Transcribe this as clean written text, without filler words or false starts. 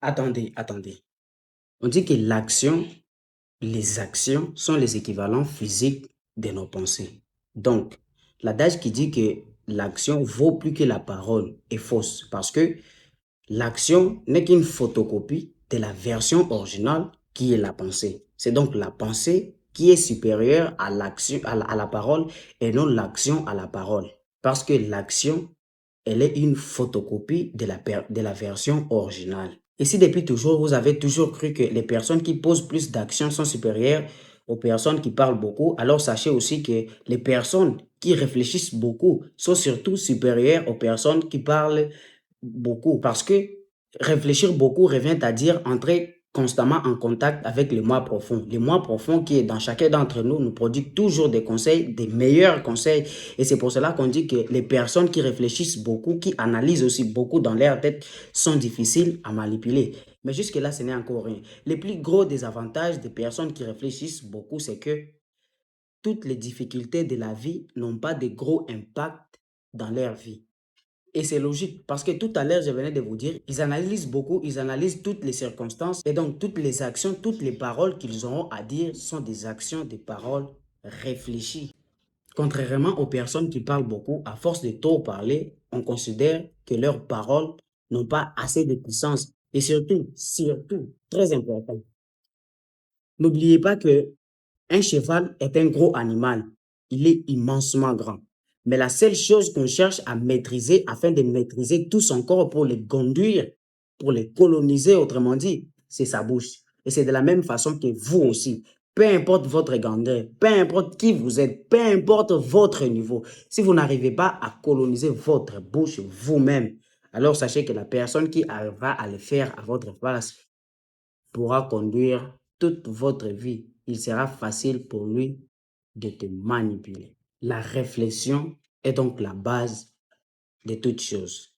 Attendez. On dit que les actions sont les équivalents physiques de nos pensées. Donc, l'adage qui dit que l'action vaut plus que la parole est fausse parce que l'action n'est qu'une photocopie de la version originale qui est la pensée. C'est donc la pensée qui est supérieure à l'action, à la parole et non l'action à la parole. Parce que l'action, elle est une photocopie de la version originale. Et si depuis toujours, vous avez toujours cru que les personnes qui posent plus d'actions sont supérieures aux personnes qui parlent beaucoup, alors sachez aussi que les personnes qui réfléchissent beaucoup sont surtout supérieures aux personnes qui parlent beaucoup. Parce que réfléchir beaucoup revient à dire entrer constamment en contact avec le moi profond. Le moi profond qui est dans chacun d'entre nous nous produit toujours des conseils, des meilleurs conseils. Et c'est pour cela qu'on dit que les personnes qui réfléchissent beaucoup, qui analysent aussi beaucoup dans leur tête, sont difficiles à manipuler. Mais jusque-là, ce n'est encore rien. Le plus gros désavantage des personnes qui réfléchissent beaucoup, c'est que toutes les difficultés de la vie n'ont pas de gros impacts dans leur vie. Et c'est logique parce que tout à l'heure, je venais de vous dire, ils analysent beaucoup, ils analysent toutes les circonstances et donc toutes les actions, toutes les paroles qu'ils auront à dire sont des actions, des paroles réfléchies. Contrairement aux personnes qui parlent beaucoup, à force de trop parler, on considère que leurs paroles n'ont pas assez de puissance. Et surtout, très important, n'oubliez pas que un cheval est un gros animal. Il est immensement grand. Mais la seule chose qu'on cherche à maîtriser afin de maîtriser tout son corps pour le conduire, pour le coloniser, autrement dit, c'est sa bouche. Et c'est de la même façon que vous aussi. Peu importe votre grandeur, peu importe qui vous êtes, peu importe votre niveau, si vous n'arrivez pas à coloniser votre bouche vous-même, alors sachez que la personne qui arrivera à le faire à votre place pourra conduire toute votre vie. Il sera facile pour lui de te manipuler. La réflexion est donc la base de toute chose.